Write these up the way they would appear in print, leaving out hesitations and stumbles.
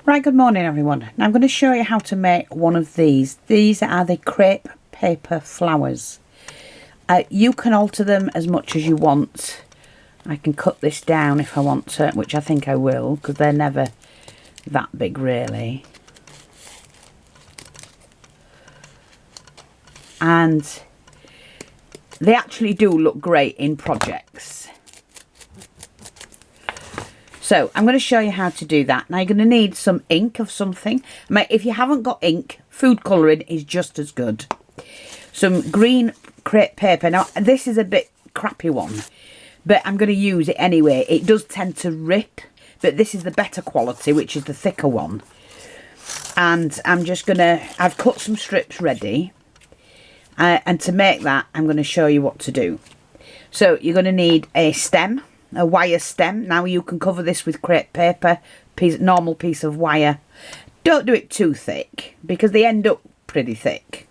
Right, good morning everyone. Now I'm going to show you how to make one of these. These are the crepe paper flowers. You can alter them as much as you want. I can cut this down if I want to, which I think I will, because they're never that big really. And they actually do look great in projects. So I'm going to show you how to do that. Now you're going to need some ink of something. If you haven't got ink, food colouring is just as good. Some green crepe paper. Now this is a bit crappy one, but I'm going to use it anyway. It does tend to rip, but this is the better quality, which is the thicker one. And I'm just going to, I've cut some strips ready. And to make that, I'm going to show you what to do. So you're going to need a stem. A wire stem. Now you can cover this with crepe paper, normal piece of wire. Don't do it too thick because they end up pretty thick.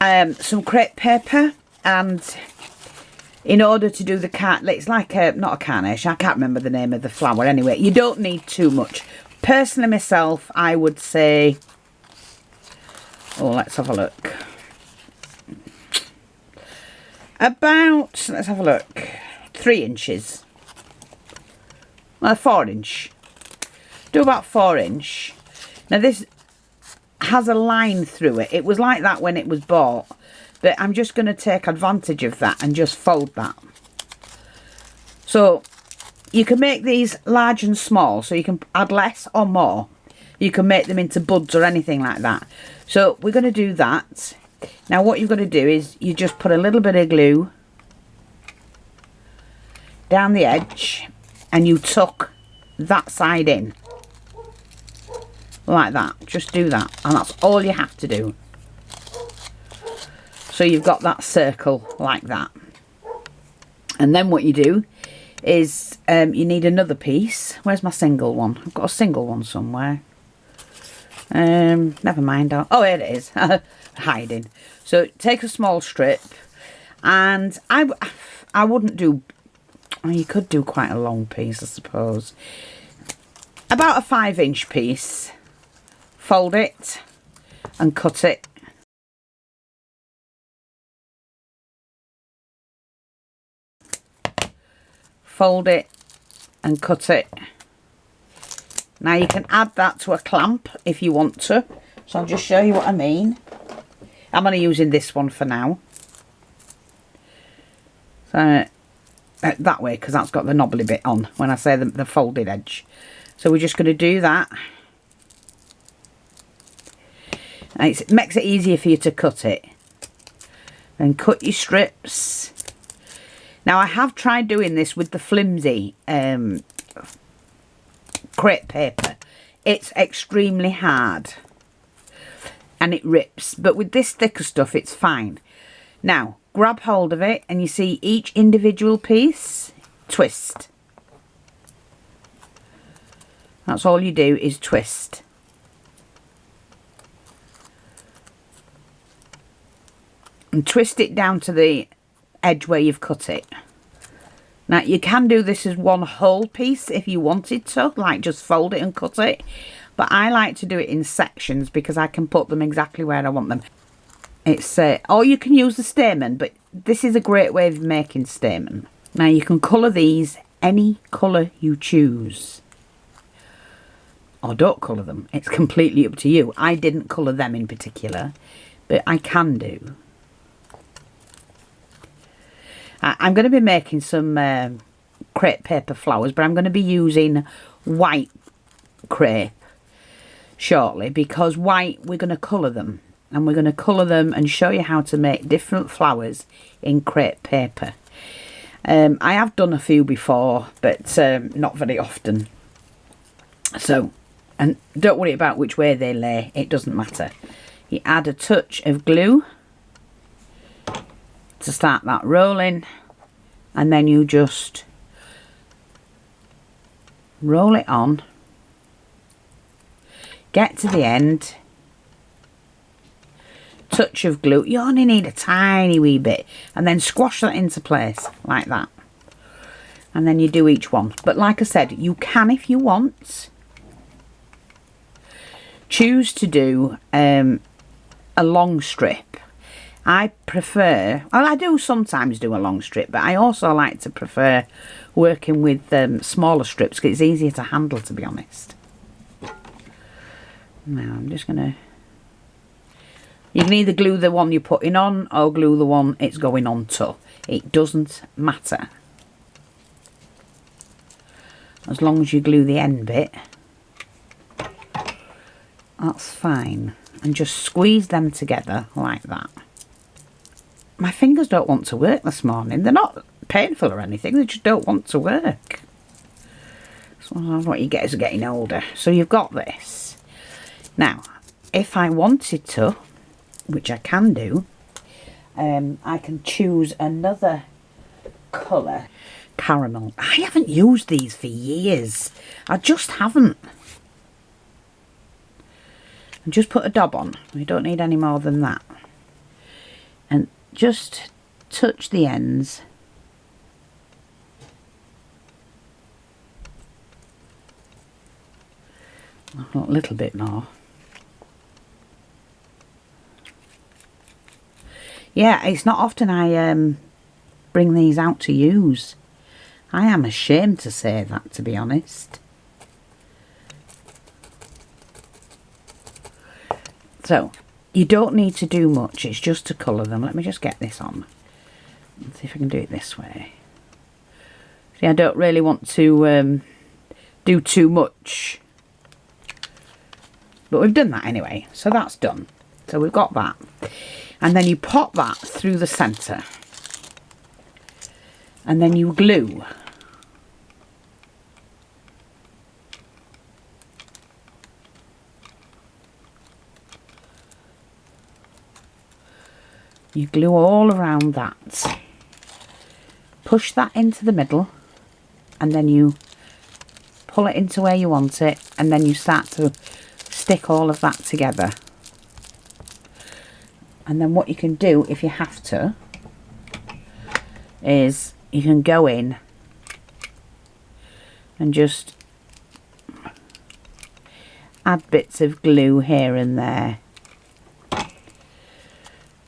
Some crepe paper, and in order to do the it's like not a carnation, I can't remember the name of the flower anyway. You don't need too much. Personally myself, I would say, oh, let's have a look. About, let's have a look. 3 inches. Well, 4 inch. Do about 4 inch. Now this has a line through it. It was like that when it was bought, but I'm just going to take advantage of that and just fold that. So you can make these large and small, so you can add less or more. You can make them into buds or anything like that. So we're going to do that. Now what you've got to do is you just put a little bit of glue down the edge and you tuck that side in like that. Just do that, and that's all you have to do. So you've got that circle like that. And then what you do is you need another piece. Where's my single one? I've got a single one somewhere. Never mind. Oh, here it is. Hiding. So take a small strip, and I wouldn't do, well, you could do quite a long piece, I suppose. About a 5-inch piece. Fold it and cut it. Fold it and cut it. Now you can add that to a clamp if you want to. So I'll just show you what I mean. I'm only using this one for now. So that way, because that's got the knobbly bit on when I say the folded edge. So we're just going to do that. And it makes it easier for you to cut it. And cut your strips. Now I have tried doing this with the flimsy crepe paper. It's extremely hard and it rips, but with this thicker stuff it's fine. Now grab hold of it, and you see each individual piece, twist. That's all you do, is twist. And twist it down to the edge where you've cut it. Now you can do this as one whole piece if you wanted to, like just fold it and cut it, but I like to do it in sections because I can put them exactly where I want them. It's or you can use the stamen, but this is a great way of making stamen. Now you can colour these any colour you choose, or don't colour them. It's completely up to you. I didn't colour them in particular, but I can do. I'm going to be making some crepe paper flowers, but I'm going to be using white crepe shortly, because white, we're going to colour them. And we're going to colour them and show you how to make different flowers in crepe paper. I have done a few before, but not very often. So, and don't worry about which way they lay, it doesn't matter. You add a touch of glue to start that rolling, and then you just roll it on, get to the end, touch of glue. You only need a tiny wee bit, and then squash that into place like that, and then you do each one. But like I said, you can, if you want, choose to do a long strip, I prefer, well, I do sometimes do a long strip, but I also like to prefer working with smaller strips because it's easier to handle, to be honest. Now I'm just going to, you can either glue the one you're putting on or glue the one it's going on to. It doesn't matter. As long as you glue the end bit, that's fine. And just squeeze them together like that. My fingers don't want to work this morning. They're not painful or anything, they just don't want to work. So that's what you get as getting older. So you've got this. Now, if I wanted to, which I can do, I can choose another colour. Caramel. I haven't used these for years. I just haven't. And just put a dab on. We don't need any more than that. And just touch the ends. A little bit more. Yeah, it's not often I bring these out to use. I am ashamed to say that, to be honest. So, you don't need to do much, it's just to colour them. Let me just get this on. Let's see if I can do it this way. See, I don't really want to do too much. But we've done that anyway, so that's done. So we've got that. And then you pop that through the centre. And then you glue. You glue all around that. Push that into the middle. And then you pull it into where you want it. And then you start to stick all of that together. And then what you can do, if you have to, is you can go in and just add bits of glue here and there.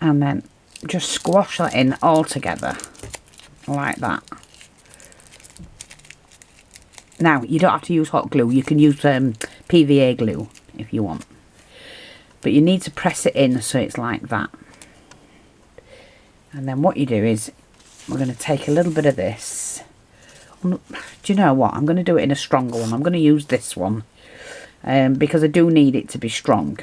And then just squash that in all together, like that. Now, you don't have to use hot glue. You can use PVA glue if you want. But you need to press it in so it's like that. And then what you do is, we're going to take a little bit of this. Do you know what? I'm going to do it in a stronger one. I'm going to use this one. Because I do need it to be strong.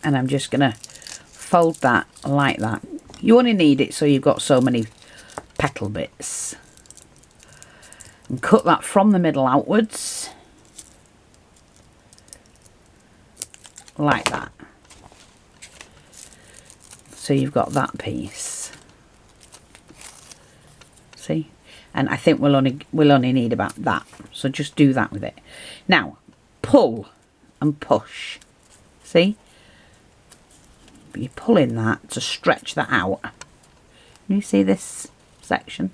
And I'm just going to fold that like that. You only need it so you've got so many petal bits. And cut that from the middle outwards. Like that. So you've got that piece. See? And I think we'll only need about that. So just do that with it. Now, pull and push. See? You're pulling that to stretch that out. Can you see this section?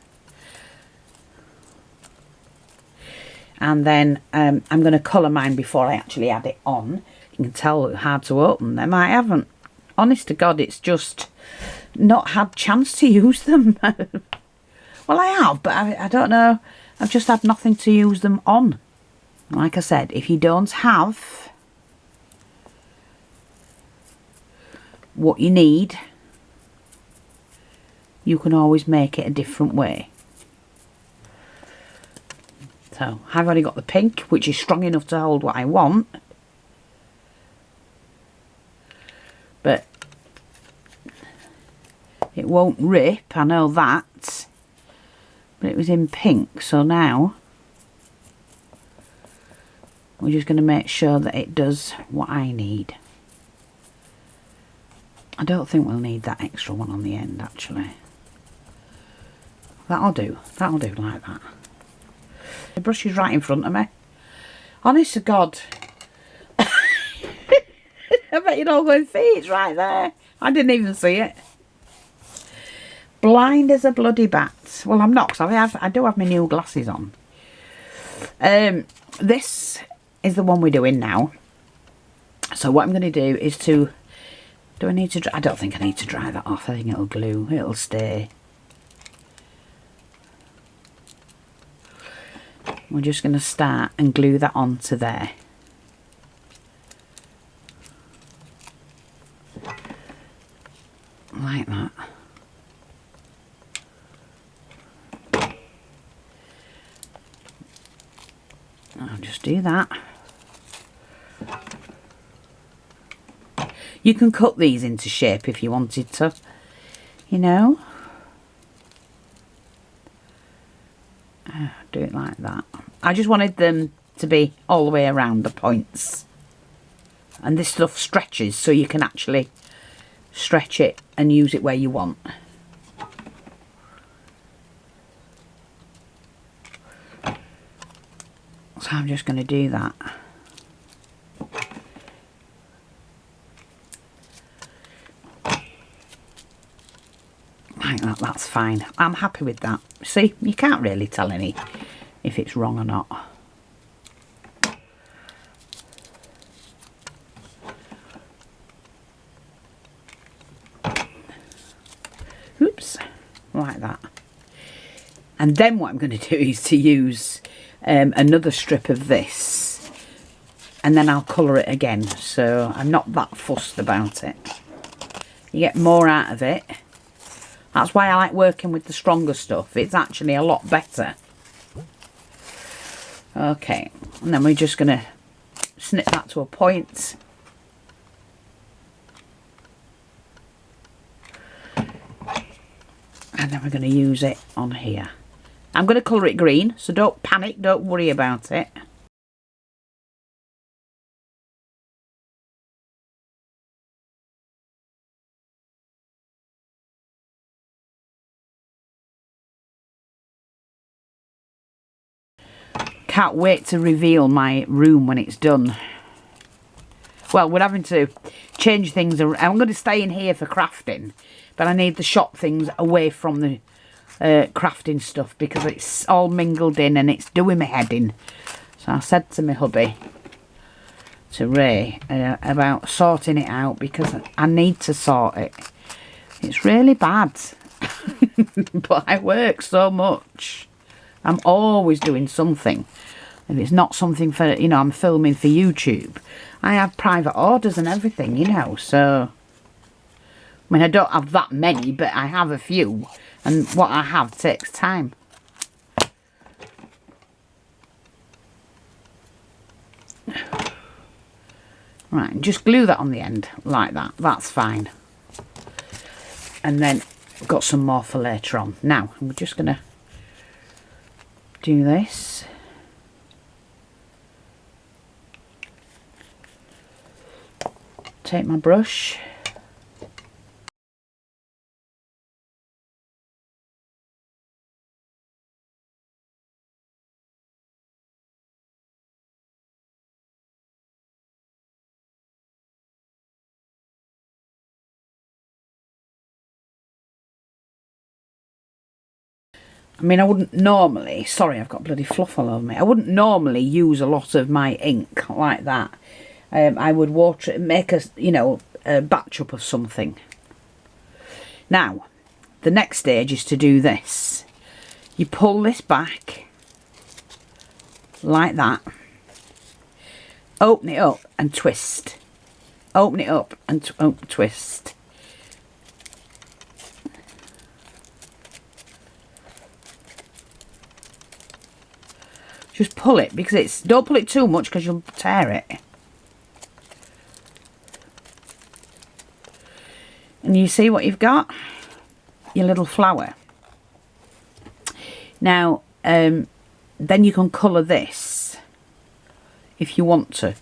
And then I'm going to colour mine before I actually add it on. You can tell it's hard to open them. I haven't. Honest to God, it's just not had chance to use them. Well, I have, but I don't know. I've just had nothing to use them on. Like I said, if you don't have what you need, you can always make it a different way. So, I've already got the pink, which is strong enough to hold what I want. But it won't rip, I know that. But it was in pink, so now we're just going to make sure that it does what I need. I don't think we'll need that extra one on the end, actually. That'll do like that. The brush is right in front of me. Honest to God. I bet you're all going to see it's right there. I didn't even see it. Blind as a bloody bat. Well, I'm not, because I do have my new glasses on. This is the one we're doing now. So what I'm going to do is to... Do I need to... I don't think I need to dry that off. I think it'll glue. It'll stay. We're just going to start and glue that onto there. Like that. I'll just do that. You can cut these into shape if you wanted to, you know. Do it like that. I just wanted them to be all the way around the points. And this stuff stretches, so you can actually stretch it and use it where you want. So I'm just going to do that. Like that, that's fine. I'm happy with that. See, you can't really tell any if it's wrong or not. Oops, like that. And then what I'm going to do is to use another strip of this, and then I'll colour it again. So I'm not that fussed about it. You get more out of it. That's why I like working with the stronger stuff. It's actually a lot better. Okay, and then we're just going to snip that to a point. And then we're going to use it on here. I'm going to colour it green, so don't panic, don't worry about it. Can't wait to reveal my room when it's done. Well, we're having to change things around. I'm going to stay in here for crafting, but I need the shop things away from the crafting stuff because it's all mingled in and it's doing my head in. So I said to my hubby, to Ray, about sorting it out because I need to sort it. It's really bad, but I work so much. I'm always doing something. If it's not something for, you know, I'm filming for YouTube. I have private orders and everything, you know, so... I mean, I don't have that many, but I have a few. And what I have takes time. Right, just glue that on the end, like that. That's fine. And then, got some more for later on. Now, I'm just going to do this. Take my brush. I mean, I wouldn't normally, sorry, I've got bloody fluff all over me. I wouldn't normally use a lot of my ink like that. I would water it and make a, you know, a batch up of something. Now, the next stage is to do this. You pull this back like that. Open it up and twist. Open it up and twist. Just pull it, because it's, don't pull it too much because you'll tear it. And you see what you've got? Your little flower. Now, then you can colour this if you want to.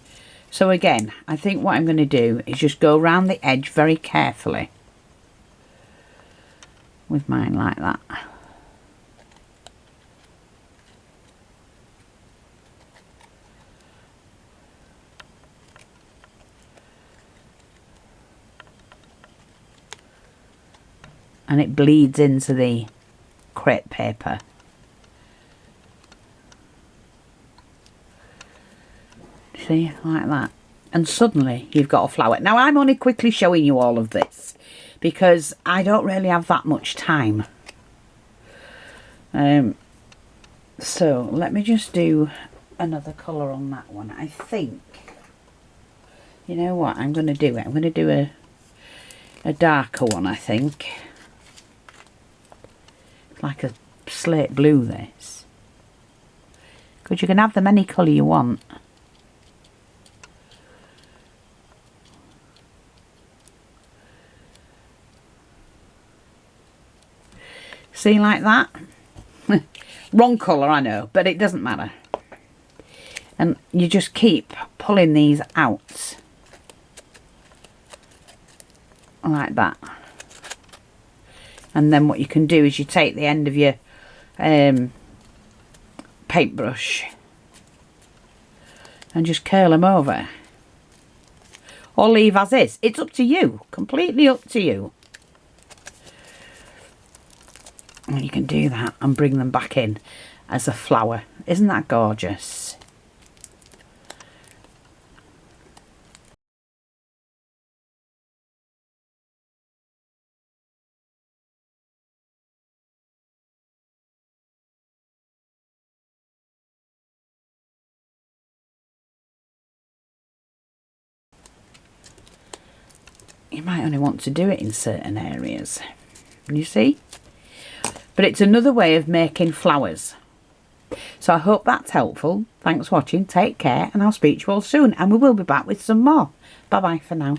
So again, I think what I'm going to do is just go around the edge very carefully with mine like that. And it bleeds into the crepe paper. See, like that. And suddenly you've got a flower. Now I'm only quickly showing you all of this because I don't really have that much time. So let me just do another colour on that one. I think, you know what, I'm going to do it. I'm going to do a darker one, I think. Like a slate blue, this. Because you can have them any colour you want. See, like that? Wrong colour, I know, but it doesn't matter. And you just keep pulling these out. Like that. And then what you can do is you take the end of your paintbrush and just curl them over. Or leave as is. It's up to you. Completely up to you. And you can do that and bring them back in as a flower. Isn't that gorgeous? You might only want to do it in certain areas. You see? But it's another way of making flowers. So I hope that's helpful. Thanks for watching. Take care and I'll speak to you all soon. And we will be back with some more. Bye bye for now.